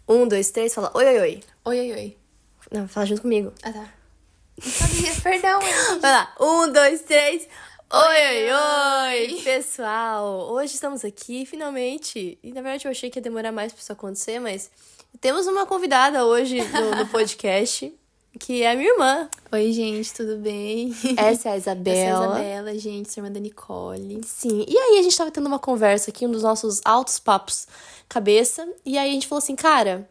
Um, dois, três, fala oi, oi, oi. Oi, oi, oi. Não, fala junto comigo. Ah, tá. Não sabia, perdão. Vai lá. Um, dois, três. Oi, oi, oi, pessoal. Hoje estamos aqui, finalmente. E na verdade eu achei que ia demorar mais pra isso acontecer, mas temos uma convidada hoje no podcast, que é a minha irmã. Oi, gente, tudo bem? Essa é a Isabela. Essa é a Isabela, gente, sou irmã da Nicole. Sim, e aí a gente tava tendo uma conversa aqui, um dos nossos altos papos cabeça, e aí a gente falou assim, cara,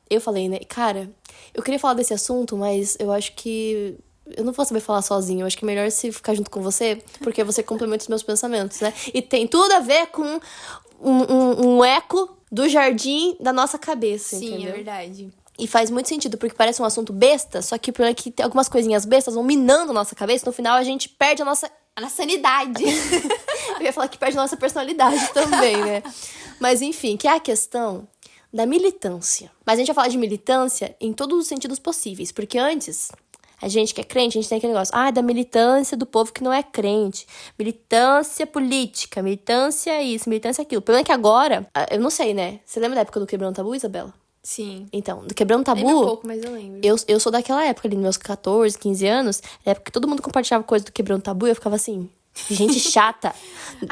eu falei, né, cara, eu queria falar desse assunto, mas eu acho que eu não vou saber falar sozinho, eu acho que é melhor se ficar junto com você, porque você complementa os meus pensamentos, né? E tem tudo a ver com um eco do jardim da nossa cabeça, Sim, entendeu? é verdade. E faz muito sentido, porque parece um assunto besta, só que o problema é que tem algumas coisinhas bestas vão minando a nossa cabeça, no final a gente perde a nossa sanidade. Eu ia falar que perde a nossa personalidade também, né? Mas enfim, que é a questão da militância. Mas a gente vai falar de militância em todos os sentidos possíveis, porque antes, a gente que é crente, a gente tem aquele negócio, da militância do povo que não é crente, militância política, militância isso, militância aquilo. O problema é que agora, eu não sei, né? Você lembra da época do Quebrando Tabu, Isabela? Sim. Então, do Quebrando Tabu... Lembro um pouco, mas eu lembro. Eu sou daquela época ali, nos meus 14, 15 anos, época que todo mundo compartilhava coisa do Quebrando Tabu, e eu ficava assim, gente chata,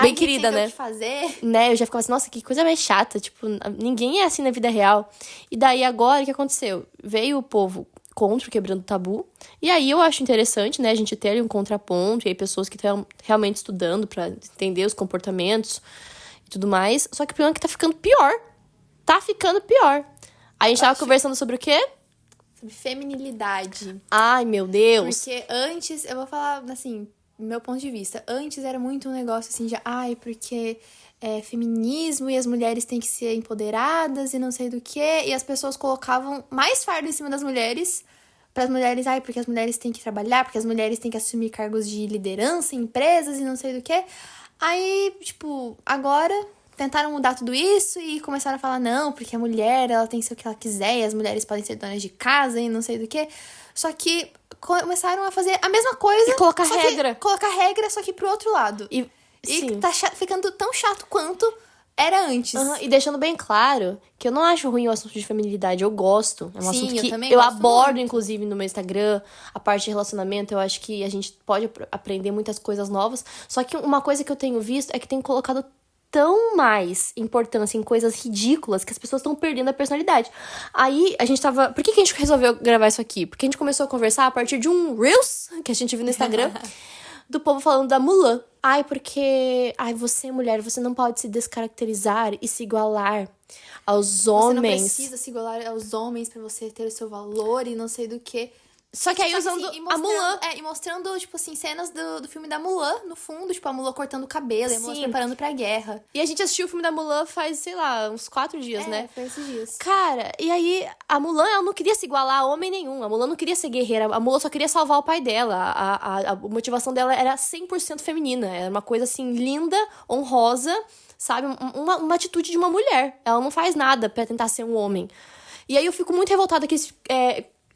bem querida, né? Fazer. Né, eu já ficava assim, nossa, que coisa mais chata, tipo, ninguém é assim na vida real. E daí agora, o que aconteceu? Veio o povo contra o Quebrando Tabu, e aí eu acho interessante, né, a gente ter ali um contraponto, e aí pessoas que estão realmente estudando pra entender os comportamentos e tudo mais, só que o problema é que tá ficando pior. Tá ficando pior. A gente tava conversando sobre o quê? Sobre feminilidade. Ai, meu Deus. Porque antes, eu vou falar, assim, meu ponto de vista. Antes era muito um negócio assim de, porque é feminismo e as mulheres têm que ser empoderadas e não sei do quê. E as pessoas colocavam mais fardo em cima das mulheres. Para as mulheres, porque as mulheres têm que trabalhar, porque as mulheres têm que assumir cargos de liderança em empresas e não sei do quê. Aí, tipo, agora tentaram mudar tudo isso e começaram a falar, não, porque a mulher, ela tem que ser o que ela quiser, e as mulheres podem ser donas de casa e não sei do que. Só que começaram a fazer a mesma coisa. E colocar regra. Colocar regra, só que pro outro lado. E sim. Tá ficando tão chato quanto era antes. E deixando bem claro que eu não acho ruim o assunto de feminilidade, eu gosto. É um assunto que eu abordo, muito. inclusive, no meu Instagram. A parte de relacionamento, eu acho que a gente pode aprender muitas coisas novas. Só que uma coisa que eu tenho visto é que tem colocado tão mais importância em coisas ridículas que as pessoas estão perdendo a personalidade. Aí a gente tava... Por que a gente resolveu gravar isso aqui? Porque a gente começou a conversar a partir de um Reels que a gente viu no Instagram do povo falando da Mulan. Porque... você, mulher, você não pode se descaracterizar e se igualar aos homens. Você não precisa se igualar aos homens pra você ter o seu valor e não sei do que. Só que aí usando a Mulan. E mostrando, tipo assim, cenas do filme da Mulan, no fundo. Tipo, a Mulan cortando o cabelo e a Mulan se preparando pra guerra. E a gente assistiu o filme da Mulan faz, sei lá, uns 4 dias, né? Foi esses dias. Cara, e aí a Mulan, ela não queria se igualar a homem nenhum. A Mulan não queria ser guerreira. A Mulan só queria salvar o pai dela. A motivação dela era 100% feminina. Era uma coisa, assim, linda, honrosa, sabe? Uma atitude de uma mulher. Ela não faz nada pra tentar ser um homem. E aí eu fico muito revoltada que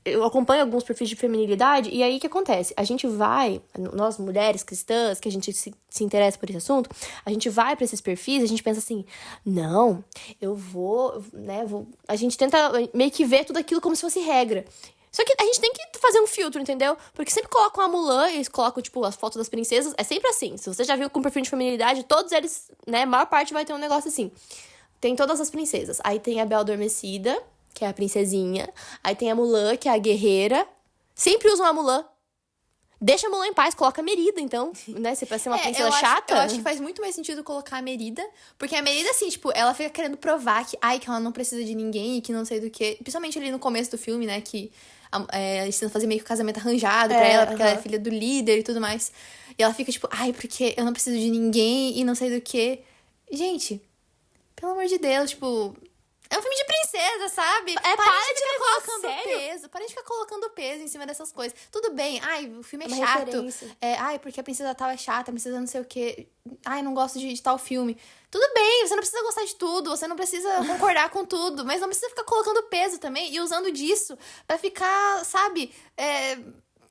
eu acompanho alguns perfis de feminilidade, e aí o que acontece? A gente vai, nós mulheres cristãs, que a gente se interessa por esse assunto, a gente vai pra esses perfis, a gente pensa assim, não, eu vou, né, a gente tenta meio que ver tudo aquilo como se fosse regra. Só que a gente tem que fazer um filtro, entendeu? Porque sempre colocam a Mulan, eles colocam, tipo, as fotos das princesas, é sempre assim. Se você já viu com perfil de feminilidade, todos eles, né, a maior parte vai ter um negócio assim. Tem todas as princesas. Aí tem a Bela Adormecida, que é a princesinha. Aí tem a Mulan, que é a guerreira. Sempre usam a Mulan. Deixa a Mulan em paz, coloca a Merida, então, né? Se pra ser uma princesa chata. Eu acho que faz muito mais sentido colocar a Merida. Porque a Merida, assim, tipo, ela fica querendo provar que ela não precisa de ninguém e que não sei do que. Principalmente ali no começo do filme, né? Que eles tentam fazer meio que o casamento arranjado pra ela, porque ela é filha do líder e tudo mais. E ela fica, tipo, porque eu não preciso de ninguém e não sei do que. Gente, pelo amor de Deus, tipo... É um filme de princesa, sabe? Para de ficar colocando sério. peso. Para de ficar colocando peso em cima dessas coisas. Tudo bem. O filme é uma chato. referência. Porque a princesa tal é chata, a princesa não sei o quê. Não gosto de tal filme. Tudo bem, você não precisa gostar de tudo, você não precisa concordar com tudo, mas não precisa ficar colocando peso também e usando disso pra ficar, sabe,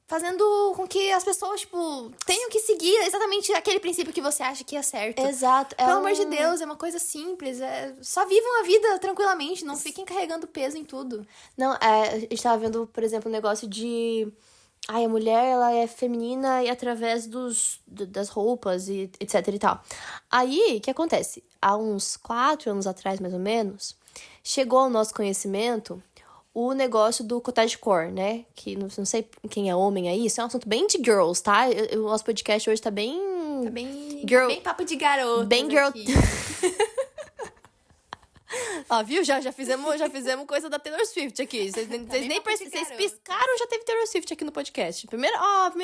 fazendo com que as pessoas, tipo, tenham que seguir exatamente aquele princípio que você acha que é certo. Exato. Pelo amor de Deus, é uma coisa simples. Só vivam a vida tranquilamente, não fiquem carregando peso em tudo. Não, a gente tava vendo, por exemplo, um negócio de... Ai, a mulher, ela é feminina e através das roupas e etc e tal. Aí, o que acontece? Há uns 4 anos atrás, mais ou menos, chegou ao nosso conhecimento o negócio do cottagecore, né? Que não sei quem é homem aí, isso é um assunto bem de girls, tá? O nosso podcast hoje tá bem... Tá bem, girl... bem papo de garoto. Bem girl... Ó, viu? Já fizemos coisa da Taylor Swift aqui. Vocês nem perceberam. Vocês piscaram, já teve Taylor Swift aqui no podcast. Primeira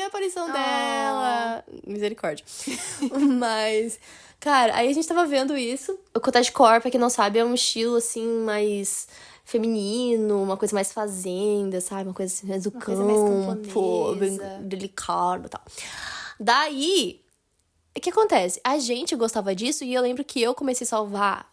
aparição dela. Misericórdia. Mas, cara, aí a gente tava vendo isso. O cottagecore, pra quem não sabe, é um estilo, assim, mais feminino, uma coisa mais fazenda, sabe? Uma coisa assim, mais do campo, bem delicada e tal. Daí... O que acontece? A gente gostava disso e eu lembro que eu comecei a salvar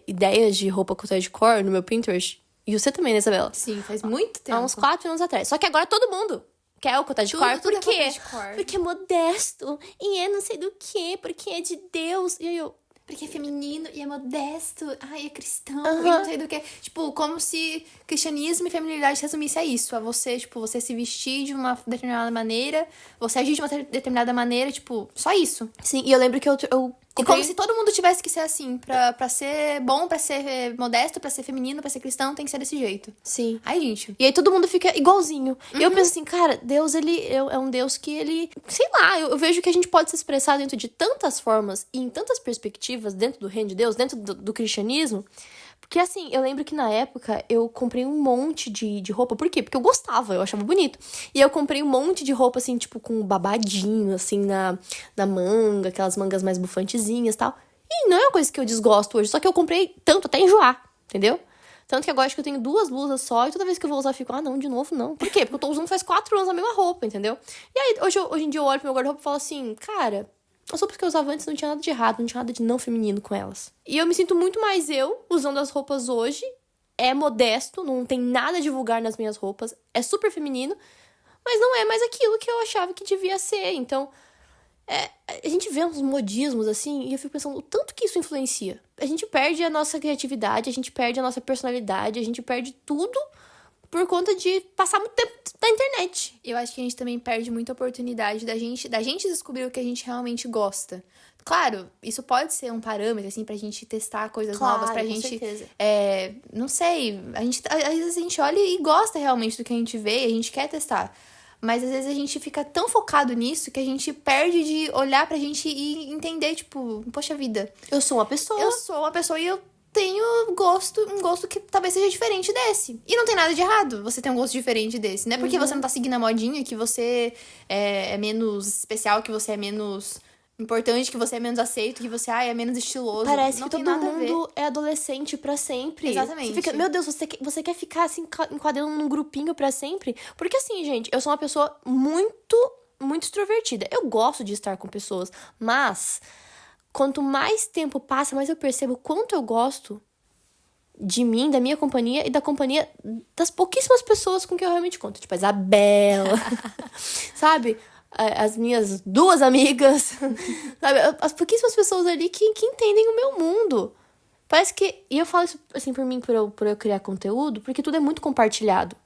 ideias de roupa cottagecore no meu Pinterest. E você também, né, Isabela? Sim, faz muito tempo. Há uns 4 anos atrás. Só que agora todo mundo quer o cottagecore. Por quê? Cottagecore. Porque é modesto. E é não sei do quê. Porque é de Deus. E aí eu... Porque é feminino e é modesto. Ai, é cristão. Uhum. E não sei do que. Tipo, como se cristianismo e feminilidade se resumisse a isso. A você, tipo, você se vestir de uma determinada maneira. Você agir de uma determinada maneira. Tipo, só isso. Sim, e eu lembro que eu E como se todo mundo tivesse que ser assim. Pra ser bom, pra ser modesto, pra ser feminino, pra ser cristão, tem que ser desse jeito. Sim. Ai, gente. E aí todo mundo fica igualzinho. E eu penso assim, cara, Deus, ele é um Deus que ele... Sei lá, eu vejo que a gente pode se expressar dentro de tantas formas e em tantas perspectivas dentro do reino de Deus, dentro do cristianismo. Porque assim, eu lembro que na época eu comprei um monte de roupa. Por quê? Porque eu gostava, eu achava bonito. E eu comprei um monte de roupa, assim, tipo, com babadinho, assim, na manga, aquelas mangas mais bufantezinhas e tal. E não é uma coisa que eu desgosto hoje, só que eu comprei tanto até enjoar, entendeu? Tanto que agora acho que eu tenho 2 blusas só e toda vez que eu vou usar eu fico, não, de novo não. Por quê? Porque eu tô usando faz 4 anos a mesma roupa, entendeu? E aí, hoje em dia eu olho pro meu guarda-roupa e falo assim, cara, as roupas que eu usava antes não tinha nada de errado, não tinha nada de não feminino com elas. E eu me sinto muito mais eu usando as roupas hoje. É modesto, não tem nada de vulgar nas minhas roupas, é super feminino, mas não é mais aquilo que eu achava que devia ser. Então, a gente vê uns modismos assim e eu fico pensando o tanto que isso influencia. A gente perde a nossa criatividade, a gente perde a nossa personalidade, a gente perde tudo por conta de passar muito tempo na internet. Eu acho que a gente também perde muita oportunidade da gente descobrir o que a gente realmente gosta. Claro, isso pode ser um parâmetro, assim, pra gente testar coisas novas, pra gente... Certeza. Não sei, às vezes a gente olha e gosta realmente do que a gente vê e a gente quer testar. Mas às vezes a gente fica tão focado nisso que a gente perde de olhar pra gente e entender, tipo, poxa vida. Eu sou uma pessoa. Eu sou uma pessoa e eu tenho um gosto que talvez seja diferente desse. E não tem nada de errado você ter um gosto diferente desse. Não é porque você não tá seguindo a modinha que você é menos especial, que você é menos importante, que você é menos aceito, que você é menos estiloso. Parece não que tem todo nada mundo é adolescente pra sempre. Exatamente. Você fica, meu Deus, você quer ficar assim, enquadrando num grupinho pra sempre? Porque assim, gente, eu sou uma pessoa muito, muito extrovertida. Eu gosto de estar com pessoas, mas quanto mais tempo passa, mais eu percebo quanto eu gosto de mim, da minha companhia e da companhia das pouquíssimas pessoas com quem eu realmente conto. Tipo, a Isabela, sabe? As minhas 2 amigas, sabe? As pouquíssimas pessoas ali que entendem o meu mundo. Parece que... E eu falo isso, assim, por mim, por eu criar conteúdo, porque tudo é muito compartilhado.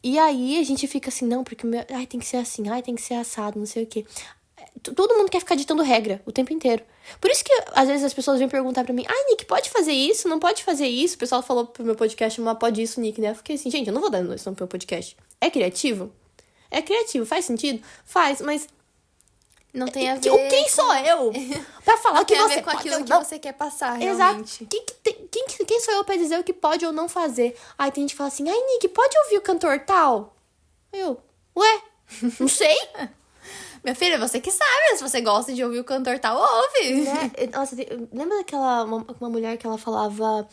E aí a gente fica assim, não, porque tem que ser assim, tem que ser assado, não sei o quê. Todo mundo quer ficar ditando regra o tempo inteiro. Por isso que, às vezes, as pessoas vêm perguntar pra mim, Nick, pode fazer isso? Não pode fazer isso? O pessoal falou pro meu podcast, mas pode isso, Nick, né? Eu fiquei assim, gente, eu não vou dar isso no meu podcast. É criativo? É criativo, faz sentido? Faz, mas Não tem a ver quem sou eu pra falar o que tem a você ver com pode aquilo ou que não? você quer passar, Exato. realmente. Quem sou eu pra dizer o que pode ou não fazer? Aí tem gente que fala assim, Nick, pode ouvir o cantor tal? Ué, não sei. Minha filha, você que sabe, se você gosta de ouvir o cantor tal, ouve. Né? Nossa, lembra daquela uma mulher que ela falava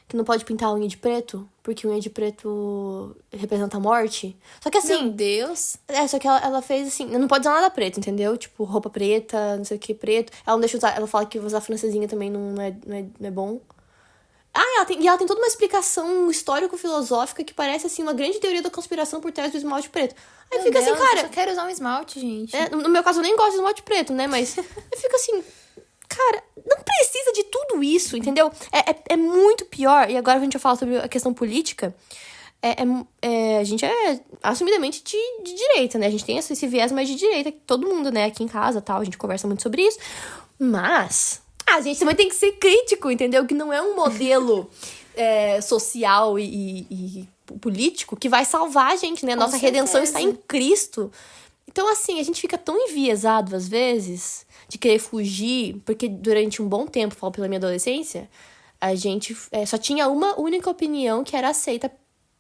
que não pode pintar a unha de preto? Porque unha de preto representa a morte. Só que assim... Meu Deus. Só que ela fez assim... Não pode usar nada preto, entendeu? Tipo, roupa preta, não sei o que, preto. Ela não deixa usar... Ela fala que usar francesinha também não é bom. ela tem toda uma explicação histórico-filosófica que parece, assim, uma grande teoria da conspiração por trás do esmalte preto. Aí Meu fica Deus, assim, cara... eu só quero usar um esmalte, gente. no meu caso, eu nem gosto de esmalte preto, né? Mas eu fico assim... Cara, não precisa de tudo isso, entendeu? É muito pior. E agora a gente vai falar sobre a questão política. A gente é assumidamente de direita, né? A gente tem esse viés mais de direita, todo mundo, né? Aqui em casa, tal, a gente conversa muito sobre isso. Mas a gente também tem que ser crítico, entendeu? Que não é um modelo social e político que vai salvar a gente, né? Nossa redenção está em Cristo. Então, assim, a gente fica tão enviesado, às vezes, de querer fugir, porque durante um bom tempo, falo pela minha adolescência, a gente só tinha uma única opinião que era aceita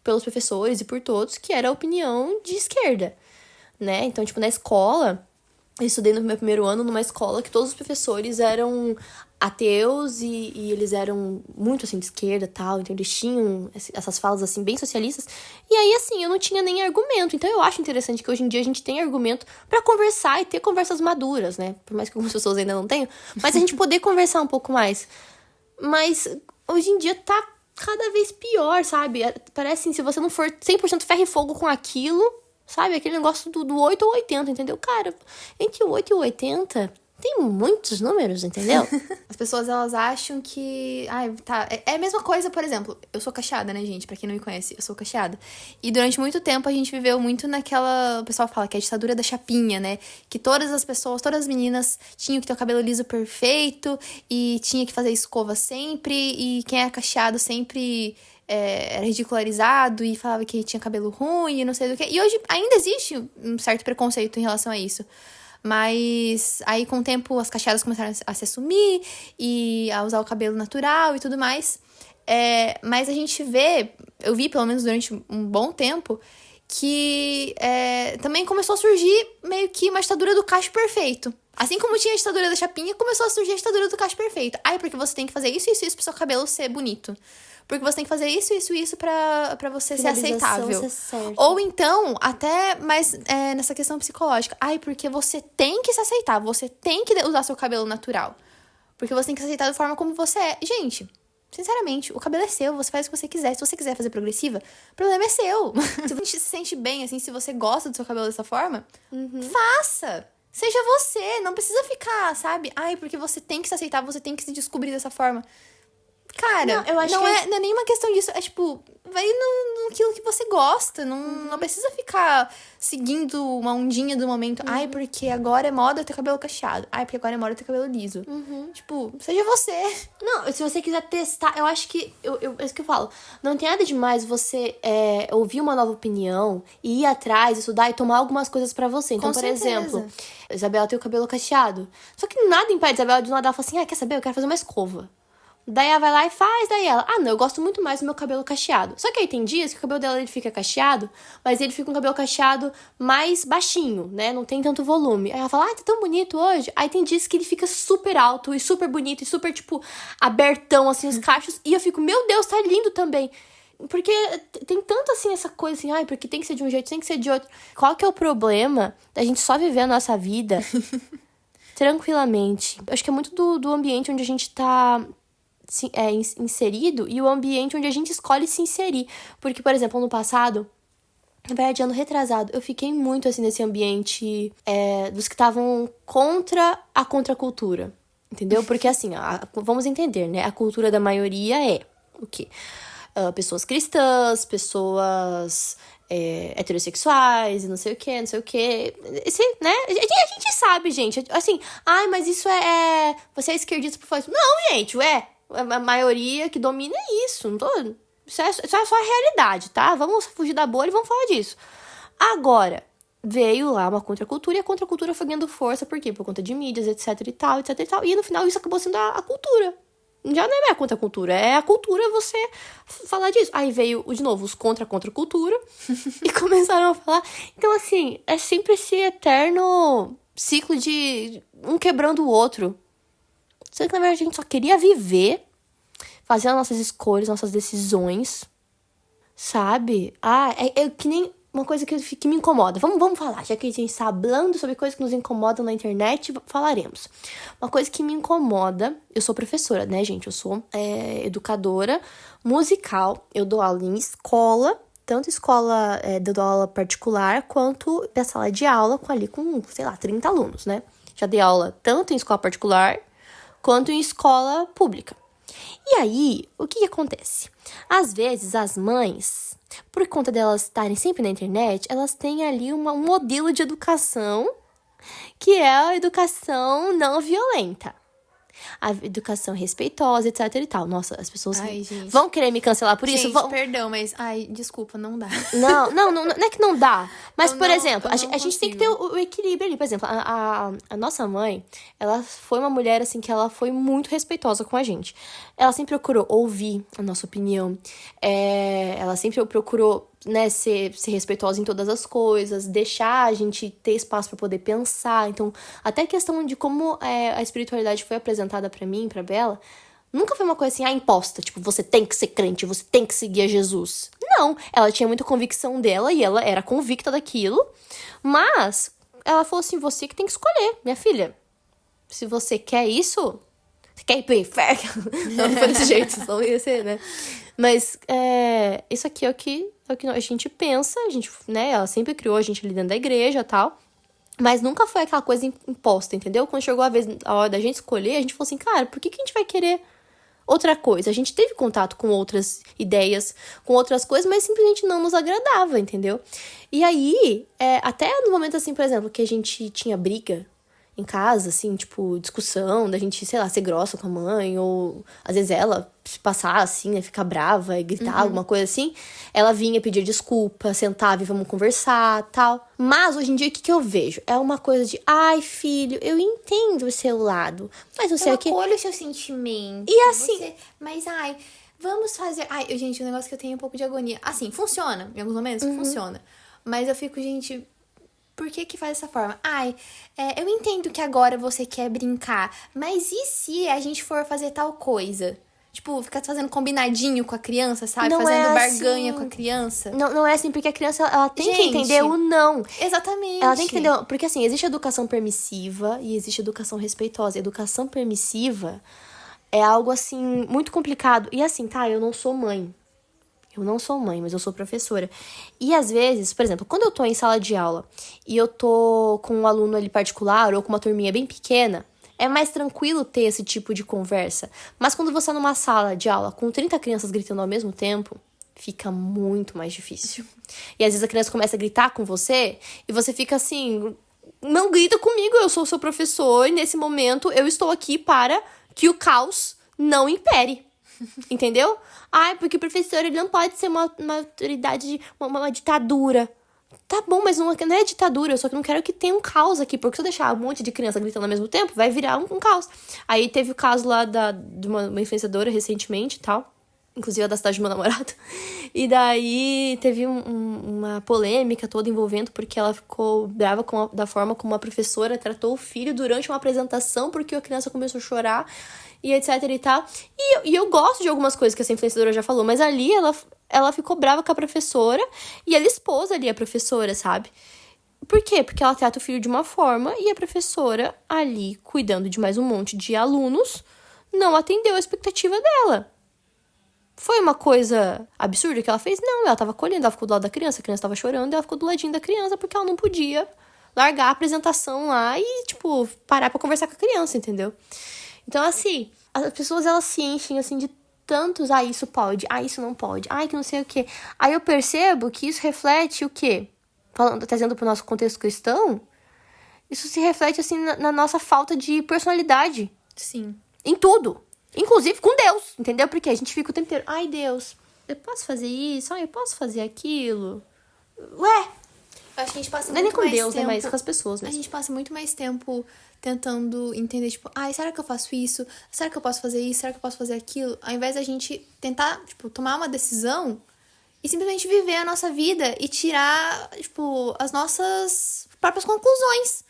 pelos professores e por todos, que era a opinião de esquerda, né? Então, tipo, na escola, eu estudei no meu primeiro ano numa escola que todos os professores eram ateus e eles eram muito, assim, de esquerda e tal, então eles tinham essas falas, assim, bem socialistas. E aí, assim, eu não tinha nem argumento. Então, eu acho interessante que hoje em dia a gente tem argumento pra conversar e ter conversas maduras, né? Por mais que algumas pessoas ainda não tenham, mas a gente poder conversar um pouco mais. Mas, hoje em dia tá cada vez pior, sabe? Parece assim, se você não for 100% ferro e fogo com aquilo, sabe? Aquele negócio do 8 ou 80, entendeu? Cara, entre o 8 e o 80... tem muitos números, entendeu? As pessoas, elas acham que... tá. É a mesma coisa, por exemplo. Eu sou cacheada, né, gente? Pra quem não me conhece, eu sou cacheada. E durante muito tempo a gente viveu muito naquela... O pessoal fala que é a ditadura da chapinha, né? Que todas as pessoas, todas as meninas tinham que ter o cabelo liso perfeito e tinha que fazer escova sempre. E quem era cacheado sempre... era ridicularizado e falava que tinha cabelo ruim e não sei do que. E hoje ainda existe um certo preconceito em relação a isso. Mas aí, com o tempo, as cacheadas começaram a se assumir e a usar o cabelo natural e tudo mais. Mas a gente vê, eu vi pelo menos durante um bom tempo, que também começou a surgir meio que uma ditadura do cacho perfeito. Assim como tinha a ditadura da chapinha, começou a surgir a ditadura do cacho perfeito. Porque você tem que fazer isso, isso, isso pro seu cabelo ser bonito. Porque você tem que fazer isso, isso, isso pra você ser aceitável. Ou então, até mais nessa questão psicológica. Porque você tem que se aceitar. Você tem que usar seu cabelo natural. Porque você tem que se aceitar da forma como você é. Gente, sinceramente, o cabelo é seu. Você faz o que você quiser. Se você quiser fazer progressiva, o problema é seu. Se você se sente bem, assim, se você gosta do seu cabelo dessa forma, faça. Seja você. Não precisa ficar, sabe? Porque você tem que se aceitar. Você tem que se descobrir dessa forma. Cara, não é nenhuma questão disso. É tipo, vai naquilo que você gosta. Não precisa ficar seguindo uma ondinha do momento. Porque agora é moda ter cabelo cacheado. Porque agora é moda ter cabelo liso. Tipo, seja você. Não, se você quiser testar, eu acho que... é isso que eu falo. Não tem nada demais você ouvir uma nova opinião e ir atrás, estudar e tomar algumas coisas pra você. Então, por exemplo, a Isabela tem o cabelo cacheado. Só que nada impede a Isabela de nada. Ela fala assim, quer saber? Eu quero fazer uma escova. Daí ela vai lá e faz, daí ela... não, eu gosto muito mais do meu cabelo cacheado. Só que aí tem dias que o cabelo dela ele fica cacheado, mas ele fica um cabelo cacheado mais baixinho, né? Não tem tanto volume. Aí ela fala, tá tão bonito hoje. Aí tem dias que ele fica super alto e super bonito e super, tipo, abertão, assim, os cachos. E eu fico, meu Deus, tá lindo também. Porque tem tanto, assim, essa coisa, assim... porque tem que ser de um jeito, tem que ser de outro. Qual que é o problema da gente só viver a nossa vida tranquilamente? Eu acho que é muito do ambiente onde a gente tá... inserido e o ambiente onde a gente escolhe se inserir. Porque, por exemplo, ano passado, na verdade, ano retrasado, eu fiquei muito, assim, nesse ambiente dos que estavam contra a contracultura. Entendeu? Porque, assim, vamos entender, né? A cultura da maioria é o quê? Pessoas cristãs, pessoas heterossexuais e não sei o quê, não sei o quê. Né? A gente sabe, gente. Assim, mas isso você é esquerdista por falar isso. Não, gente, a maioria que domina é isso. Isso é só a realidade, tá? Vamos fugir da bolha e vamos falar disso. Agora, veio lá uma contracultura e a contracultura foi ganhando força. Por quê? Por conta de mídias, etc e tal, etc e tal. E no final isso acabou sendo a cultura. Já não é a contracultura, é a cultura você falar disso. Aí veio, de novo, os contra-contracultura e começaram a falar. Então, assim, é sempre esse eterno ciclo de um quebrando o outro. Sendo que, na verdade, a gente só queria viver, fazer as nossas escolhas, nossas decisões, sabe? É que nem uma coisa que me incomoda. Vamos falar, já que a gente tá falando sobre coisas que nos incomodam na internet, falaremos. Uma coisa que me incomoda, eu sou professora, né, gente? Eu sou educadora musical, eu dou aula em escola, tanto escola, eu dou aula particular, quanto na sala de aula, com, sei lá, 30 alunos, né? Já dei aula tanto em escola particular, quanto em escola pública. E aí, o que acontece? Às vezes, as mães, por conta delas estarem sempre na internet, elas têm ali um modelo de educação que é a educação não violenta. A educação respeitosa, etc e tal. Nossa, as pessoas vão querer me cancelar por isso? Gente, perdão, mas... Ai, desculpa, não dá. Não é que não dá. Mas, por exemplo, a gente tem que ter o equilíbrio ali. Por exemplo, a nossa mãe, ela foi uma mulher, assim, que ela foi muito respeitosa com a gente. Ela sempre procurou ouvir a nossa opinião. Ela sempre procurou, né, ser respeitosa em todas as coisas, deixar a gente ter espaço pra poder pensar. Então, até a questão de como a espiritualidade foi apresentada pra mim, pra Bela, nunca foi uma coisa assim, imposta. Tipo, você tem que ser crente, você tem que seguir a Jesus. Não, ela tinha muita convicção dela e ela era convicta daquilo. Mas ela falou assim, você que tem que escolher, minha filha. Se você quer isso, você quer ir pro inferno. Não foi desse jeito, não ia ser, né? Mas isso aqui é o que a gente pensa, a gente, né? Ela sempre criou a gente ali dentro da igreja e tal. Mas nunca foi aquela coisa imposta, entendeu? Quando chegou a hora da gente escolher, a gente falou assim, cara, por que a gente vai querer outra coisa? A gente teve contato com outras ideias, com outras coisas, mas simplesmente não nos agradava, entendeu? E aí, até no momento assim, por exemplo, que a gente tinha briga em casa, assim, tipo, discussão, da gente, sei lá, ser grossa com a mãe, ou às vezes ela se passar, assim, né, ficar brava e gritar, alguma coisa assim, ela vinha pedir desculpa, sentava e vamos conversar, tal. Mas hoje em dia, o que eu vejo? É uma coisa de, ai, filho, eu entendo o seu lado, mas não sei o que... Eu acolho o seu sentimento. E assim... Mas, vamos fazer... Gente, um negócio que eu tenho um pouco de agonia. Assim, funciona, em alguns momentos, funciona. Mas eu fico, gente... Por que faz dessa forma? Eu entendo que agora você quer brincar, mas e se a gente for fazer tal coisa? Tipo, ficar fazendo combinadinho com a criança, sabe? Não fazendo barganha assim. com a criança. Não é assim, porque a criança, ela tem que entender o não. Exatamente. Ela tem que entender, porque assim, existe educação permissiva e existe educação respeitosa. Educação permissiva é algo, assim, muito complicado. E assim, eu não sou mãe. Eu não sou mãe, mas eu sou professora. E às vezes, por exemplo, quando eu tô em sala de aula e eu tô com um aluno ali particular ou com uma turminha bem pequena, é mais tranquilo ter esse tipo de conversa. Mas quando você tá numa sala de aula com 30 crianças gritando ao mesmo tempo, fica muito mais difícil. E às vezes a criança começa a gritar com você e você fica assim, não grita comigo, eu sou seu professor e nesse momento eu estou aqui para que o caos não impere. Entendeu? Porque o professor ele não pode ser uma autoridade, uma ditadura. Tá bom, mas não é ditadura, eu só que não quero que tenha um caos aqui, porque se eu deixar um monte de criança gritando ao mesmo tempo, vai virar um caos. Aí teve o caso lá de uma influenciadora recentemente e tal, inclusive a da cidade do meu namorado, e daí teve uma polêmica toda envolvendo, porque ela ficou brava da forma como a professora tratou o filho durante uma apresentação, porque a criança começou a chorar, e etc e tal. E eu gosto de algumas coisas que essa influenciadora já falou, mas ali ela ficou brava com a professora e ela expôs ali a professora, sabe? Por quê? Porque ela trata o filho de uma forma e a professora ali, cuidando de mais um monte de alunos, não atendeu a expectativa dela. Foi uma coisa absurda que ela fez? Não, ela tava acolhendo, ela ficou do lado da criança, a criança tava chorando, ela ficou do ladinho da criança porque ela não podia largar a apresentação lá e, tipo, parar pra conversar com a criança, entendeu? Então, assim, as pessoas, elas se enchem, assim, de tantos, isso pode, isso não pode, que não sei o quê. Aí eu percebo que isso reflete o quê? Trazendo pro nosso contexto cristão, isso se reflete, assim, na nossa falta de personalidade. Sim. Em tudo. Inclusive com Deus, entendeu? Porque a gente fica o tempo inteiro, Deus, eu posso fazer isso? Eu posso fazer aquilo? Ué! Eu acho que a gente passa não é nem muito com mais Deus, tempo... né? Mas com as pessoas mesmo. A gente passa muito mais tempo tentando entender, tipo, será que eu faço isso? Será que eu posso fazer isso? Será que eu posso fazer aquilo? Ao invés da gente tentar, tipo, tomar uma decisão e simplesmente viver a nossa vida e tirar, tipo, as nossas próprias conclusões.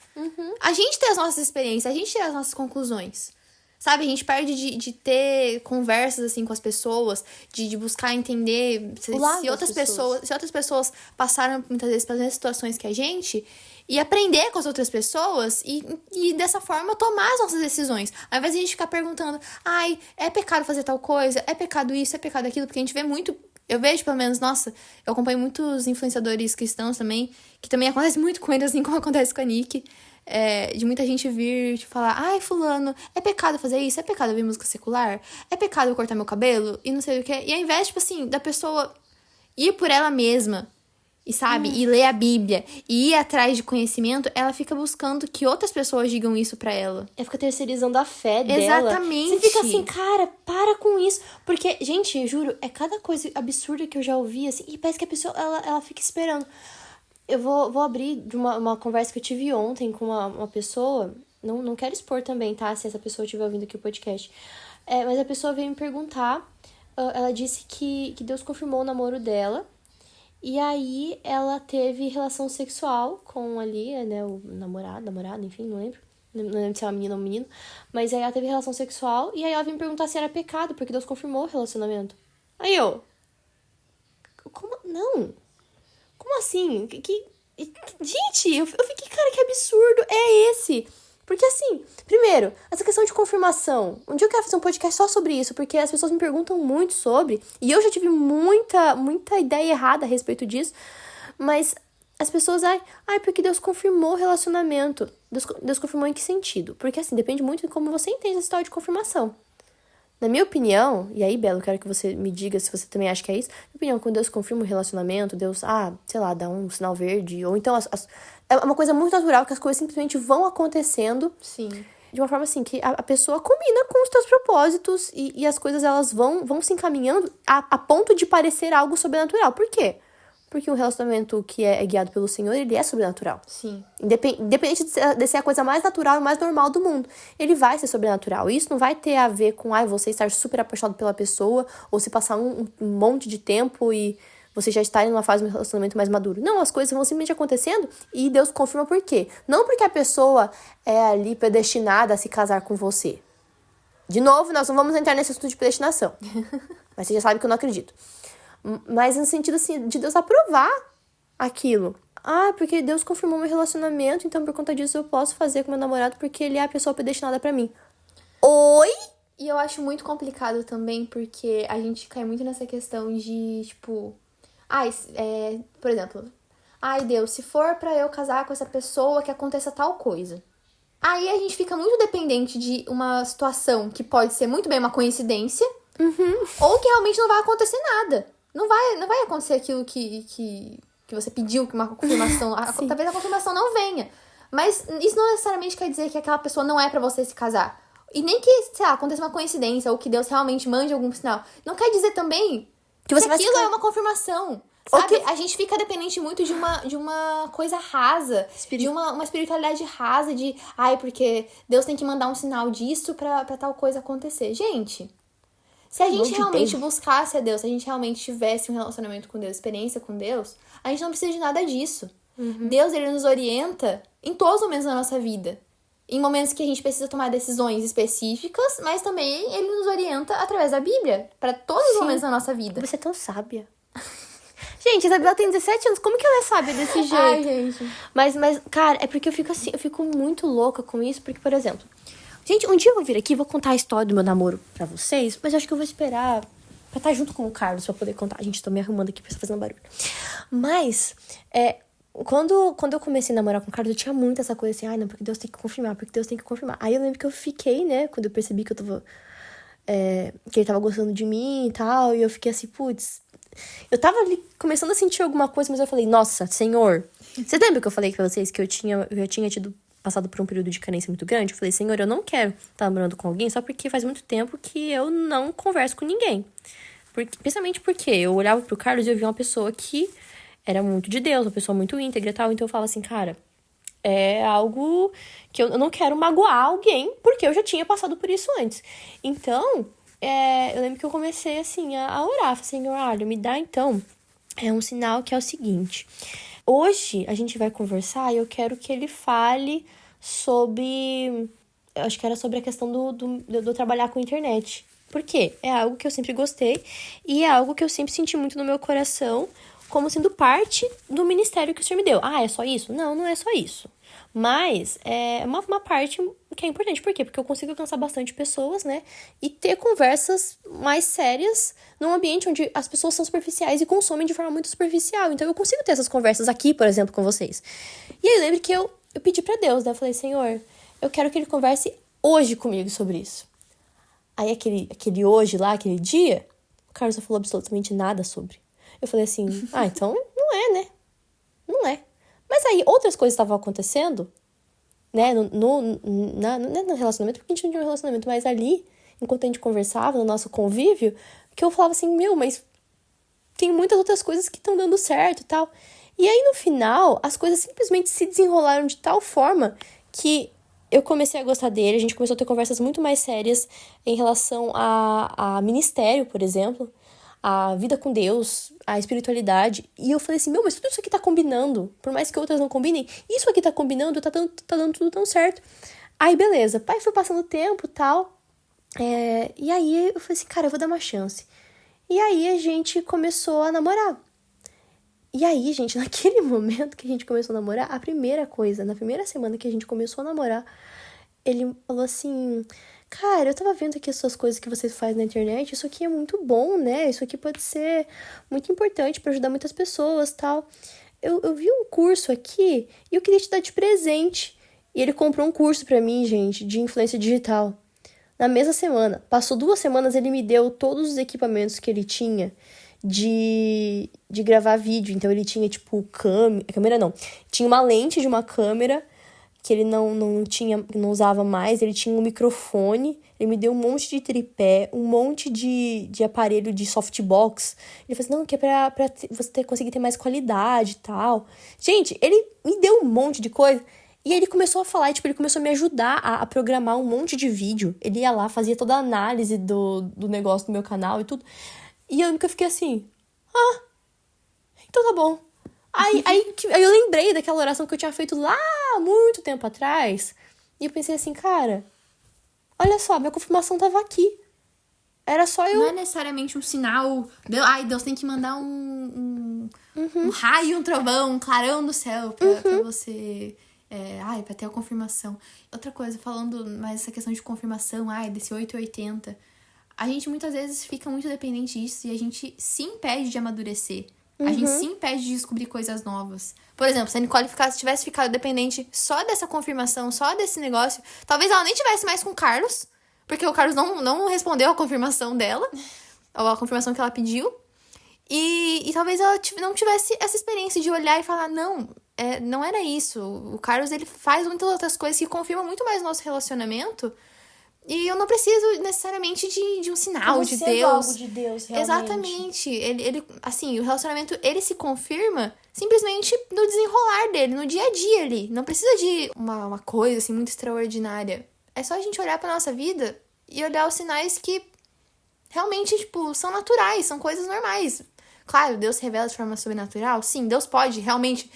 A gente tem as nossas experiências, a gente tira as nossas conclusões. Sabe, a gente perde de ter conversas, assim, com as pessoas, de buscar entender se outras pessoas passaram, muitas vezes, pelas mesmas situações que a gente, e aprender com as outras pessoas e dessa forma, tomar as nossas decisões. Ao invés de a gente ficar perguntando, ai, é pecado fazer tal coisa? É pecado isso? É pecado aquilo? Porque a gente vê muito... Eu vejo, pelo menos, nossa, eu acompanho muitos influenciadores cristãos também, que também acontece muito com eles, assim como acontece com a Nick. De muita gente vir te falar, ai, fulano, é pecado fazer isso? É pecado ouvir música secular? É pecado eu cortar meu cabelo? E não sei o que. E ao invés, tipo assim, da pessoa ir por ela mesma, e sabe, e ler a Bíblia, e ir atrás de conhecimento, ela fica buscando que outras pessoas digam isso pra ela. Ela fica terceirizando a fé dela. Exatamente. Você fica assim, cara, para com isso. Porque, gente, eu juro, é cada coisa absurda que eu já ouvi, assim, e parece que a pessoa, ela fica esperando. Eu vou abrir de uma conversa que eu tive ontem com uma pessoa. Não quero expor também, tá? Se essa pessoa estiver ouvindo aqui o podcast. Mas a pessoa veio me perguntar. Ela disse que Deus confirmou o namoro dela. E aí ela teve relação sexual com ali, né? O namorado, enfim, não lembro. Não lembro se é uma menina ou um menino. Mas aí ela teve relação sexual. E aí ela veio me perguntar se era pecado, porque Deus confirmou o relacionamento. Aí eu... Como? Não... Como assim? Gente, eu fiquei, cara, que absurdo é esse? Porque assim, primeiro, essa questão de confirmação. Um dia eu quero fazer um podcast só sobre isso, porque as pessoas me perguntam muito sobre, e eu já tive muita ideia errada a respeito disso, mas as pessoas, porque Deus confirmou o relacionamento. Deus confirmou em que sentido? Porque assim, depende muito de como você entende essa história de confirmação. Na minha opinião, e aí, Bela, eu quero que você me diga se você também acha que é isso. Na minha opinião, quando Deus confirma o relacionamento, Deus, sei lá, dá um sinal verde. Ou então, é uma coisa muito natural que as coisas simplesmente vão acontecendo. Sim. De uma forma assim, que a pessoa combina com os teus propósitos e as coisas, elas vão se encaminhando a ponto de parecer algo sobrenatural. Por quê? Porque um relacionamento que é guiado pelo Senhor, ele é sobrenatural. Sim. Independente de ser a coisa mais natural e mais normal do mundo. Ele vai ser sobrenatural. E isso não vai ter a ver com, você estar super apaixonado pela pessoa, ou se passar um monte de tempo e você já está em uma fase de um relacionamento mais maduro. Não, as coisas vão simplesmente acontecendo e Deus confirma por quê. Não porque a pessoa é ali predestinada a se casar com você. De novo, nós não vamos entrar nesse assunto de predestinação. Mas você já sabe que eu não acredito. Mas no sentido, assim, de Deus aprovar aquilo. Porque Deus confirmou meu relacionamento, então por conta disso eu posso fazer com meu namorado porque ele é a pessoa predestinada pra mim. Oi? E eu acho muito complicado também porque a gente cai muito nessa questão de, tipo... por exemplo... Deus, se for pra eu casar com essa pessoa, que aconteça tal coisa. Aí a gente fica muito dependente de uma situação que pode ser muito bem uma coincidência, ou que realmente não vai acontecer nada. Não vai acontecer aquilo que você pediu, que uma confirmação... Talvez a confirmação não venha. Mas isso não necessariamente quer dizer que aquela pessoa não é pra você se casar. E nem que, sei lá, aconteça uma coincidência, ou que Deus realmente mande algum sinal. Não quer dizer também que aquilo é uma confirmação. Sabe? A gente fica dependente muito de uma coisa rasa, de uma espiritualidade rasa, porque Deus tem que mandar um sinal disso pra tal coisa acontecer. Gente... Se a gente realmente buscasse a Deus, se a gente realmente tivesse um relacionamento com Deus, experiência com Deus, a gente não precisa de nada disso. Deus, ele nos orienta em todos os momentos da nossa vida. Em momentos que a gente precisa tomar decisões específicas, mas também ele nos orienta através da Bíblia, para todos os momentos da nossa vida. Você é tão sábia. Gente, a Isabela tem 17 anos, como que ela é sábia desse jeito? Ai, gente. Mas, cara, é porque eu fico assim, eu fico muito louca com isso, porque, por exemplo... Gente, um dia eu vou vir aqui e vou contar a história do meu namoro pra vocês, mas eu acho que eu vou esperar pra estar junto com o Carlos pra poder contar. Gente, tô me arrumando aqui pra estar fazendo barulho. Mas, quando eu comecei a namorar com o Carlos, eu tinha muito essa coisa assim, não, porque Deus tem que confirmar, porque Deus tem que confirmar. Aí eu lembro que eu fiquei, né, quando eu percebi que eu tava... que ele tava gostando de mim e tal, e eu fiquei assim, putz... Eu tava ali começando a sentir alguma coisa, mas eu falei, nossa, Senhor... Você lembra que eu falei pra vocês que eu já tinha passado por um período de carência muito grande? Eu falei, Senhor, eu não quero estar namorando com alguém só porque faz muito tempo que eu não converso com ninguém. Principalmente porque eu olhava pro Carlos e eu via uma pessoa que era muito de Deus, uma pessoa muito íntegra e tal. Então eu falo assim, cara, é algo que eu não quero magoar alguém porque eu já tinha passado por isso antes. Então, eu lembro que eu comecei assim a orar. Falei, Senhor, olha, me dá então um sinal que é o seguinte... Hoje a gente vai conversar e eu quero que ele fale sobre eu acho que era sobre a questão do trabalhar com internet. Por quê? É algo que eu sempre gostei e é algo que eu sempre senti muito no meu coração como sendo parte do ministério que o Senhor me deu. Ah, é só isso? Não, não é só isso. Mas é uma parte que é importante. Por quê? Porque eu consigo alcançar bastante pessoas, né? E ter conversas mais sérias num ambiente onde as pessoas são superficiais e consomem de forma muito superficial. Então eu consigo ter essas conversas aqui, por exemplo, com vocês. E aí eu lembro que eu pedi pra Deus, né? Eu falei, Senhor, eu quero que ele converse hoje comigo sobre isso. Aí aquele hoje lá, aquele dia, o Carlos não falou absolutamente nada sobre. Eu falei assim, então não é, né? Não é. Mas aí outras coisas estavam acontecendo, né? No relacionamento, porque a gente não tinha um relacionamento, mas ali, enquanto a gente conversava, no nosso convívio, que eu falava assim, mas tem muitas outras coisas que estão dando certo e tal. E aí, no final, as coisas simplesmente se desenrolaram de tal forma que eu comecei a gostar dele, a gente começou a ter conversas muito mais sérias em relação a ministério, por exemplo, a vida com Deus, a espiritualidade. E eu falei assim, mas tudo isso aqui tá combinando, por mais que outras não combinem, isso aqui tá combinando, tá dando tudo tão certo. Aí, beleza, pai foi passando o tempo e tal, e aí eu falei assim, cara, eu vou dar uma chance. E aí a gente começou a namorar. E aí, gente, naquele momento que a gente começou a namorar, a primeira coisa, na primeira semana que a gente começou a namorar, ele falou assim, cara, eu tava vendo aqui essas coisas que você faz na internet, isso aqui é muito bom, né? Isso aqui pode ser muito importante pra ajudar muitas pessoas, tal. Eu vi um curso aqui e eu queria te dar de presente. E ele comprou um curso pra mim, gente, de influência digital. Na mesma semana. Passou 2 semanas, ele me deu todos os equipamentos que ele tinha de gravar vídeo. Então ele tinha, tipo, câmera não. Tinha uma lente de uma câmera que ele não usava mais. Ele tinha um microfone. Ele me deu um monte de tripé, um monte de aparelho de softbox. Ele falou assim, não, que é pra você conseguir ter mais qualidade e tal. Gente, ele me deu um monte de coisa. E aí ele começou a falar, ele começou a me ajudar a programar um monte de vídeo. Ele ia lá, fazia toda a análise do negócio do meu canal e tudo. E eu nunca fiquei assim, então tá bom. Aí eu lembrei daquela oração que eu tinha feito lá muito tempo atrás. E eu pensei assim, cara, olha só, minha confirmação tava aqui. Era só eu... Não é necessariamente um sinal... Deus tem que mandar um raio, um trovão, um clarão do céu pra você... pra ter a confirmação. Outra coisa, falando mais essa questão de confirmação, desse 880, a gente muitas vezes fica muito dependente disso e a gente se impede de amadurecer. A gente se impede de descobrir coisas novas. Por exemplo, se a Nicole tivesse ficado dependente só dessa confirmação, só desse negócio, talvez ela nem tivesse mais com o Carlos, porque o Carlos não respondeu a confirmação dela, ou a confirmação que ela pediu. E talvez ela não tivesse essa experiência de olhar e falar, não era isso. O Carlos, ele faz muitas outras coisas que confirmam muito mais o nosso relacionamento. E eu não preciso necessariamente de um sinal de Deus. Algo de Deus, realmente. Exatamente. Ele, assim, o relacionamento, ele se confirma simplesmente no desenrolar dele, no dia a dia ali. Não precisa de uma coisa, assim, muito extraordinária. É só a gente olhar pra nossa vida e olhar os sinais que realmente, tipo, são naturais, são coisas normais. Claro, Deus se revela de forma sobrenatural. Sim, Deus pode realmente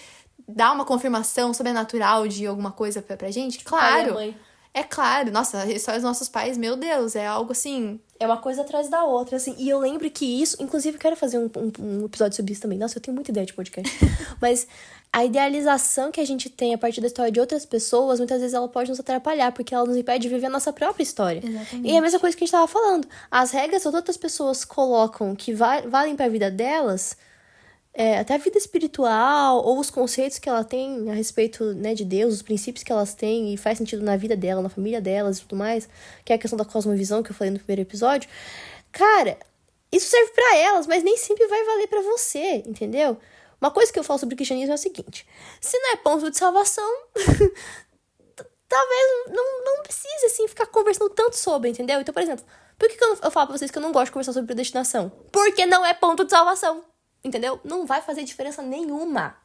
dar uma confirmação sobrenatural de alguma coisa pra gente. Claro. Pai e mãe. É claro. Nossa, só os nossos pais, meu Deus, é algo assim... É uma coisa atrás da outra, assim. E eu lembro que isso... Inclusive, eu quero fazer um episódio sobre isso também. Nossa, eu tenho muita ideia de podcast. Mas a idealização que a gente tem a partir da história de outras pessoas, muitas vezes ela pode nos atrapalhar, porque ela nos impede de viver a nossa própria história. Exatamente. E é a mesma coisa que a gente tava falando. As regras que outras pessoas colocam que valem pra vida delas... até a vida espiritual, ou os conceitos que ela tem a respeito, né, de Deus, os princípios que elas têm e faz sentido na vida dela, na família delas e tudo mais, que é a questão da cosmovisão que eu falei no primeiro episódio. Cara, isso serve pra elas, mas nem sempre vai valer pra você, entendeu? Uma coisa que eu falo sobre o cristianismo é o seguinte: se não é ponto de salvação, talvez não precise, assim, ficar conversando tanto sobre, entendeu? Então, por exemplo, por que eu falo pra vocês que eu não gosto de conversar sobre predestinação? Porque não é ponto de salvação. Entendeu? Não vai fazer diferença nenhuma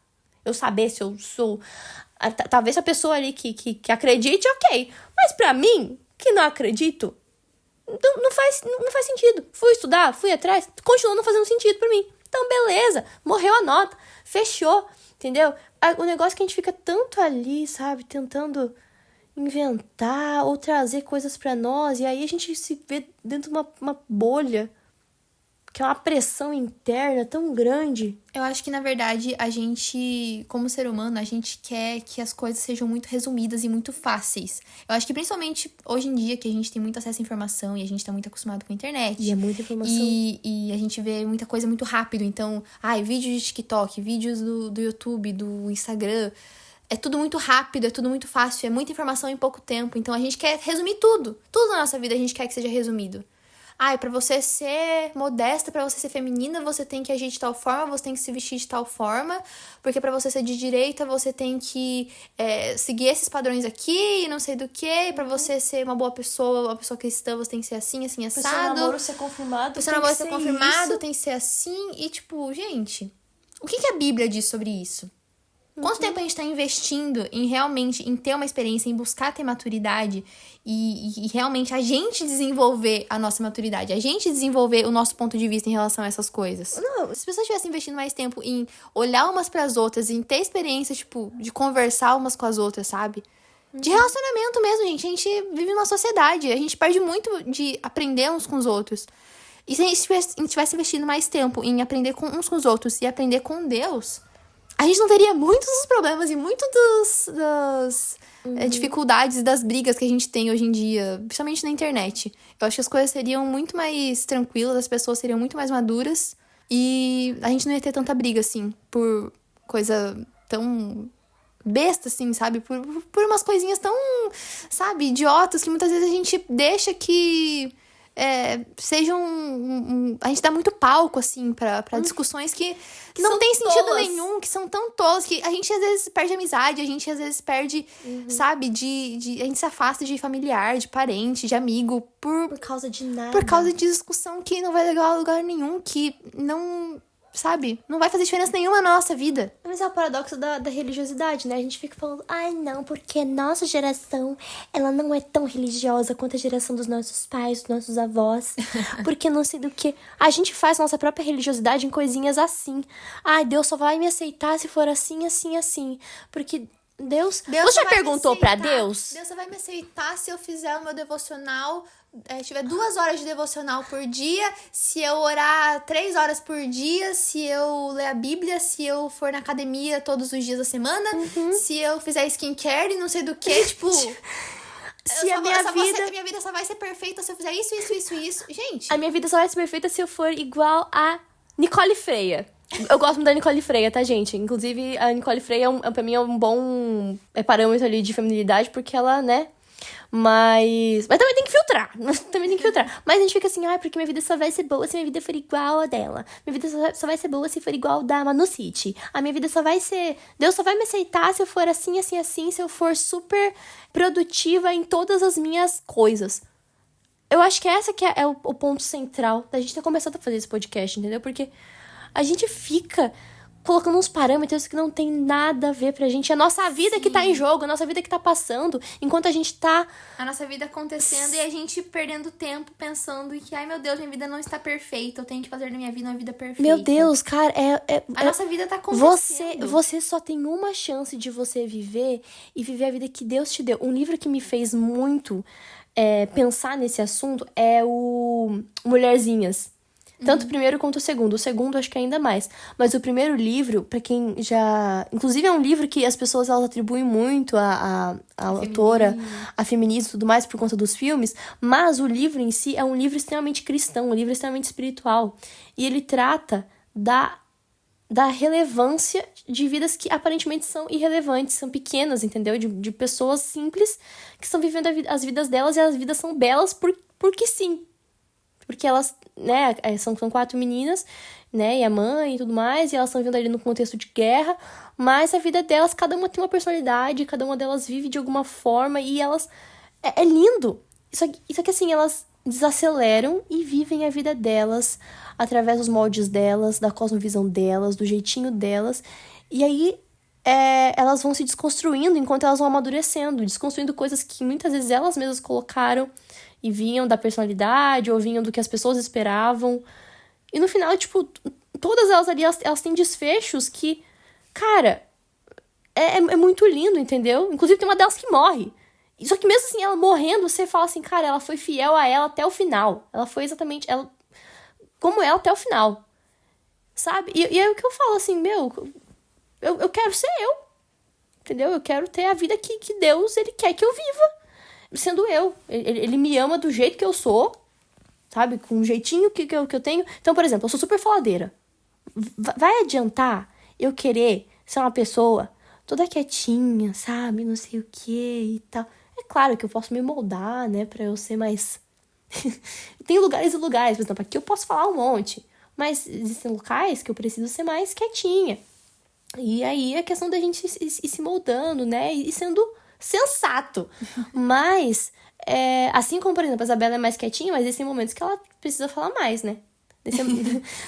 eu saber se eu sou... Talvez a pessoa ali que acredite, ok. Mas pra mim, que não acredito, não faz sentido. Fui estudar, fui atrás, continua não fazendo sentido pra mim. Então, beleza. Morreu a nota. Fechou. Entendeu? O negócio é que a gente fica tanto ali, sabe? Tentando inventar ou trazer coisas pra nós, e aí a gente se vê dentro de uma bolha, que é uma pressão interna tão grande. Eu acho que, na verdade, a gente, como ser humano, a gente quer que as coisas sejam muito resumidas e muito fáceis. Eu acho que, principalmente hoje em dia, que a gente tem muito acesso à informação e a gente tá muito acostumado com a internet. E é muita informação. E a gente vê muita coisa muito rápido. Então, vídeos de TikTok, vídeos do YouTube, do Instagram. É tudo muito rápido, é tudo muito fácil, é muita informação em pouco tempo. Então, a gente quer resumir tudo. Tudo na nossa vida a gente quer que seja resumido. Pra você ser modesta, pra você ser feminina, você tem que agir de tal forma, você tem que se vestir de tal forma, porque pra você ser de direita, você tem que seguir esses padrões aqui e não sei do que. Pra você ser uma boa pessoa, uma pessoa cristã, você tem que ser assim, assim, assado. Pra seu namoro ser confirmado, pra seu namoro ser confirmado, tem que ser assim. E, tipo, gente, o que a Bíblia diz sobre isso? Quanto tempo a gente tá investindo em realmente, em ter uma experiência, em buscar ter maturidade e realmente a gente desenvolver a nossa maturidade, a gente desenvolver o nosso ponto de vista em relação a essas coisas? Não, se as pessoas estivessem investindo mais tempo em olhar umas pras outras, em ter experiência, tipo, de conversar umas com as outras, sabe? De relacionamento mesmo, gente. A gente vive numa sociedade, a gente perde muito de aprender uns com os outros. E se a gente tivesse investindo mais tempo em aprender com uns com os outros e aprender com Deus, a gente não teria muitos dos problemas e muitas das dificuldades, das brigas que a gente tem hoje em dia, principalmente na internet. Eu acho que as coisas seriam muito mais tranquilas, as pessoas seriam muito mais maduras e a gente não ia ter tanta briga, assim, por coisa tão besta, assim, sabe? Por umas coisinhas tão, sabe, idiotas que muitas vezes a gente deixa que sejam a gente dá muito palco, assim, pra discussões que não tem sentido nenhum, que são tão tolas, que a gente às vezes perde amizade, a gente às vezes perde, sabe, a gente se afasta de familiar, de parente, de amigo, por causa de nada. Por causa de discussão que não vai levar a lugar nenhum, que não, sabe, não vai fazer diferença nenhuma na nossa vida. Mas é o paradoxo da religiosidade, né? A gente fica falando, não, porque nossa geração, ela não é tão religiosa quanto a geração dos nossos pais, dos nossos avós. Porque não sei do que. A gente faz nossa própria religiosidade em coisinhas assim. Deus só vai me aceitar se for assim, assim, assim. Porque Deus você já perguntou pra Deus? Deus só vai me aceitar se eu fizer o meu devocional, tiver 2 horas de devocional por dia, se eu orar 3 horas por dia, se eu ler a Bíblia, se eu for na academia todos os dias da semana, se eu fizer skincare e não sei do que, tipo... A minha vida só vai ser perfeita se eu fizer isso, isso, isso, isso. Gente... A minha vida só vai ser perfeita se eu for igual a Nicole Freia. Eu gosto muito da Nicole Freia, tá, gente? Inclusive, a Nicole Freia, pra mim, é um bom parâmetro ali de feminilidade, porque ela, né... Mas também tem que filtrar. Mas a gente fica assim, porque minha vida só vai ser boa se minha vida for igual a dela. Minha vida só vai ser boa se for igual da Manu City. A minha vida só vai ser... Deus só vai me aceitar se eu for assim, assim, assim. Se eu for super produtiva em todas as minhas coisas. Eu acho que essa que é o ponto central da gente ter começado a fazer esse podcast, entendeu? Porque a gente fica colocando uns parâmetros que não tem nada a ver pra gente. É a nossa vida que tá em jogo, a nossa vida que tá passando, enquanto a gente tá... A nossa vida acontecendo e a gente perdendo tempo pensando que, meu Deus, minha vida não está perfeita, eu tenho que fazer da minha vida uma vida perfeita. Meu Deus, cara, a nossa vida tá acontecendo. Você só tem uma chance de você viver e viver a vida que Deus te deu. Um livro que me fez muito pensar nesse assunto é o Mulherzinhas. Tanto o primeiro quanto o segundo. O segundo, acho que ainda mais. Mas o primeiro livro, pra quem já... Inclusive, é um livro que as pessoas elas atribuem muito à autora, a feminismo e tudo mais, por conta dos filmes. Mas o livro em si é um livro extremamente cristão, um livro extremamente espiritual. E ele trata da relevância de vidas que aparentemente são irrelevantes, são pequenas, entendeu? De pessoas simples que estão vivendo as vidas delas e as vidas são belas porque sim. Porque elas, né, são 4 meninas, né, e a mãe e tudo mais, e elas estão vivendo ali no contexto de guerra, mas a vida delas, cada uma tem uma personalidade, cada uma delas vive de alguma forma, e elas... É lindo! Isso aqui, assim, elas desaceleram e vivem a vida delas através dos moldes delas, da cosmovisão delas, do jeitinho delas, e aí elas vão se desconstruindo enquanto elas vão amadurecendo, desconstruindo coisas que muitas vezes elas mesmas colocaram e vinham da personalidade, ou vinham do que as pessoas esperavam. E no final, tipo, todas elas ali, elas têm desfechos que, cara, é muito lindo, entendeu? Inclusive tem uma delas que morre. Só que mesmo assim, ela morrendo, você fala assim, cara, ela foi fiel a ela até o final. Ela foi exatamente ela, como ela até o final. Sabe? E aí o que eu falo assim, eu quero ser eu. Entendeu? Eu quero ter a vida que Deus, ele quer que eu viva. Sendo eu. Ele me ama do jeito que eu sou. Sabe? Com o jeitinho que eu tenho. Então, por exemplo, eu sou super faladeira. Vai adiantar eu querer ser uma pessoa toda quietinha, sabe? Não sei o que e tal. É claro que eu posso me moldar, né? Pra eu ser mais... Tem lugares e lugares. Por exemplo, aqui eu posso falar um monte. Mas existem locais que eu preciso ser mais quietinha. E aí é questão da gente ir se moldando, né? E sendo sensato. Mas, assim como, por exemplo, a Isabela é mais quietinha, mas existem momentos que ela precisa falar mais, né?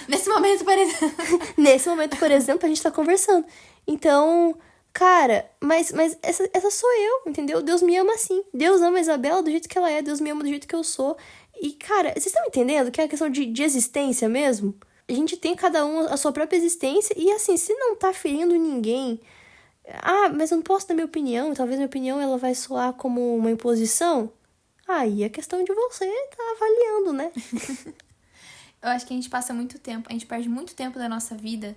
Nesse momento, por exemplo. Nesse momento, por exemplo, a gente tá conversando. Então, cara, mas essa sou eu, entendeu? Deus me ama assim. Deus ama a Isabela do jeito que ela é. Deus me ama do jeito que eu sou. E, cara, vocês estão entendendo que é a questão de existência mesmo? A gente tem cada um a sua própria existência. E, assim, se não tá ferindo ninguém... Ah, mas eu não posso dar minha opinião. Talvez minha opinião ela vai soar como uma imposição. Aí é questão de você tá avaliando, né? Eu acho que a gente passa muito tempo, a gente perde muito tempo da nossa vida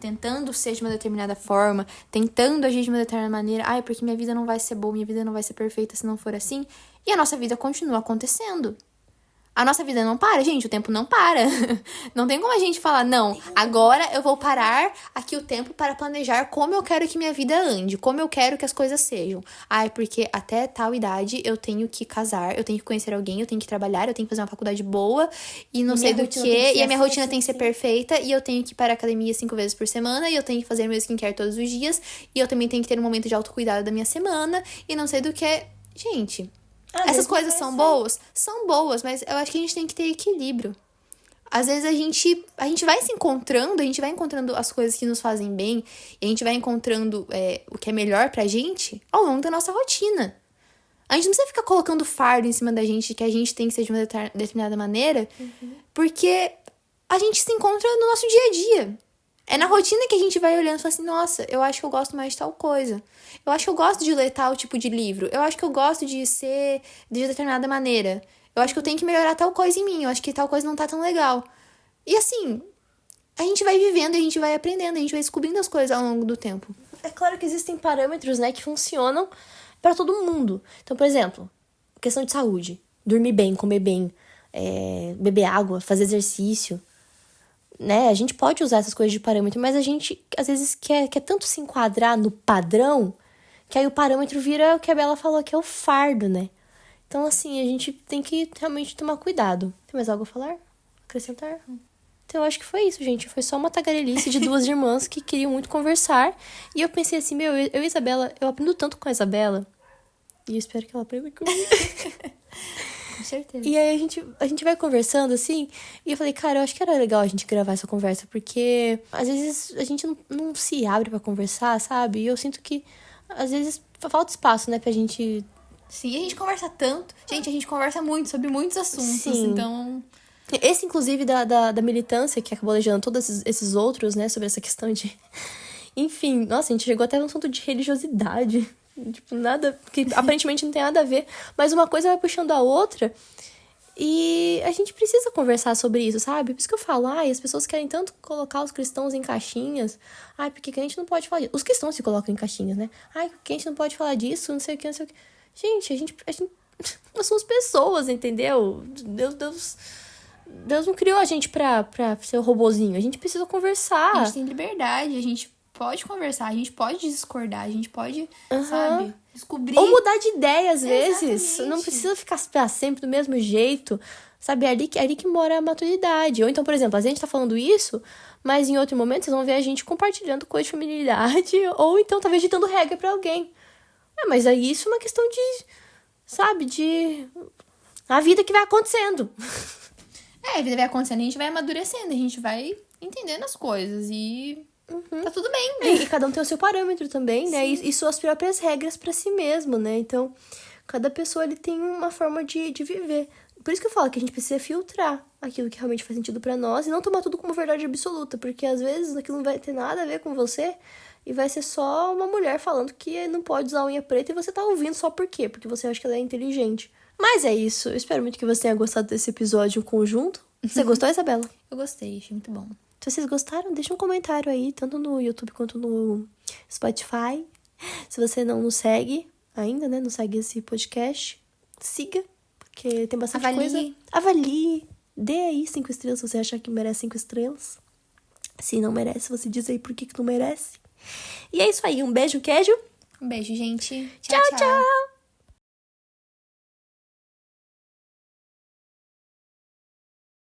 tentando ser de uma determinada forma, tentando agir de uma determinada maneira. Ai, porque minha vida não vai ser boa, minha vida não vai ser perfeita se não for assim. E a nossa vida continua acontecendo. A nossa vida não para, gente, o tempo não para. Não tem como a gente falar, não, agora eu vou parar aqui o tempo para planejar como eu quero que minha vida ande, como eu quero que as coisas sejam. Ai, porque até tal idade eu tenho que casar, eu tenho que conhecer alguém, eu tenho que trabalhar, eu tenho que fazer uma faculdade boa e não sei do que, e a minha rotina tem que ser perfeita, e eu tenho que ir para a academia 5 vezes por semana, e eu tenho que fazer meu skincare todos os dias, e eu também tenho que ter um momento de autocuidado da minha semana, e não sei do que. Gente... Essas coisas são boas? São boas, mas eu acho que a gente tem que ter equilíbrio. Às vezes a gente vai se encontrando, a gente vai encontrando as coisas que nos fazem bem, e a gente vai encontrando o que é melhor pra gente ao longo da nossa rotina. A gente não precisa ficar colocando fardo em cima da gente, que a gente tem que ser de uma determinada maneira, porque a gente se encontra no nosso dia a dia. É na rotina que a gente vai olhando e fala assim, nossa, eu acho que eu gosto mais de tal coisa. Eu acho que eu gosto de ler tal tipo de livro. Eu acho que eu gosto de ser de determinada maneira. Eu acho que eu tenho que melhorar tal coisa em mim. Eu acho que tal coisa não tá tão legal. E assim, a gente vai vivendo, a gente vai aprendendo, a gente vai descobrindo as coisas ao longo do tempo. É claro que existem parâmetros, né, que funcionam pra todo mundo. Então, por exemplo, questão de saúde. Dormir bem, comer bem, beber água, fazer exercício. Né? A gente pode usar essas coisas de parâmetro, mas a gente, às vezes, quer tanto se enquadrar no padrão, que aí o parâmetro vira o que a Bela falou, que é o fardo, né? Então, assim, a gente tem que realmente tomar cuidado. Tem mais algo a falar? Acrescentar? Então, eu acho que foi isso, gente. Foi só uma tagarelice de duas irmãs que queriam muito conversar. E eu pensei assim, eu e a Isabela, eu aprendo tanto com a Isabela. E eu espero que ela aprenda comigo. Com certeza. E aí a gente vai conversando, assim, e eu falei, cara, eu acho que era legal a gente gravar essa conversa, porque às vezes a gente não se abre pra conversar, sabe? E eu sinto que, às vezes, falta espaço, né, pra gente... Sim, a gente conversa tanto. Gente, a gente conversa muito sobre muitos assuntos, Sim. então... Esse, inclusive, da militância, que acabou legendo todos esses outros, né, sobre essa questão de... Enfim, nossa, a gente chegou até no assunto de religiosidade. Tipo, nada, que aparentemente não tem nada a ver. Mas uma coisa vai puxando a outra. E a gente precisa conversar sobre isso, sabe? Por isso que eu falo, as pessoas querem tanto colocar os cristãos em caixinhas. Porque a gente não pode falar disso. Os cristãos se colocam em caixinhas, né? Porque a gente não pode falar disso, não sei o que, não sei o que. Gente, a gente nós somos pessoas, entendeu? Deus não criou a gente pra ser um robozinho. A gente precisa conversar. A gente tem liberdade, a gente pode conversar, a gente pode discordar, a gente pode, sabe, descobrir... Ou mudar de ideia, às vezes. Exatamente. Não precisa ficar sempre do mesmo jeito. Sabe, é ali que mora a maturidade. Ou então, por exemplo, a gente tá falando isso, mas em outro momento vocês vão ver a gente compartilhando coisa de familiaridade, ou então talvez ditando regra pra alguém. Mas aí isso é uma questão de, sabe, de... a vida que vai acontecendo. A vida vai acontecendo, a gente vai amadurecendo, a gente vai entendendo as coisas e... Tá tudo bem. E cada um tem o seu parâmetro também, né? E suas próprias regras pra si mesmo, né? Então, cada pessoa ele tem uma forma de viver. Por isso que eu falo que a gente precisa filtrar aquilo que realmente faz sentido pra nós e não tomar tudo como verdade absoluta, porque às vezes aquilo não vai ter nada a ver com você E vai ser só uma mulher falando que não pode usar unha preta e você tá ouvindo só por quê? Porque você acha que ela é inteligente. Mas é isso. Eu espero muito que você tenha gostado desse episódio em conjunto. Você gostou, Isabela? Eu gostei, achei muito bom. Se vocês gostaram, deixa um comentário aí, tanto no YouTube quanto no Spotify. Se você não nos segue ainda, né? Não segue esse podcast, siga, porque tem bastante coisa. Avalie. Dê aí 5 estrelas se você achar que merece 5 estrelas. Se não merece, você diz aí por que não merece. E é isso aí. Um beijo, queijo. Um beijo, gente. Tchau, tchau.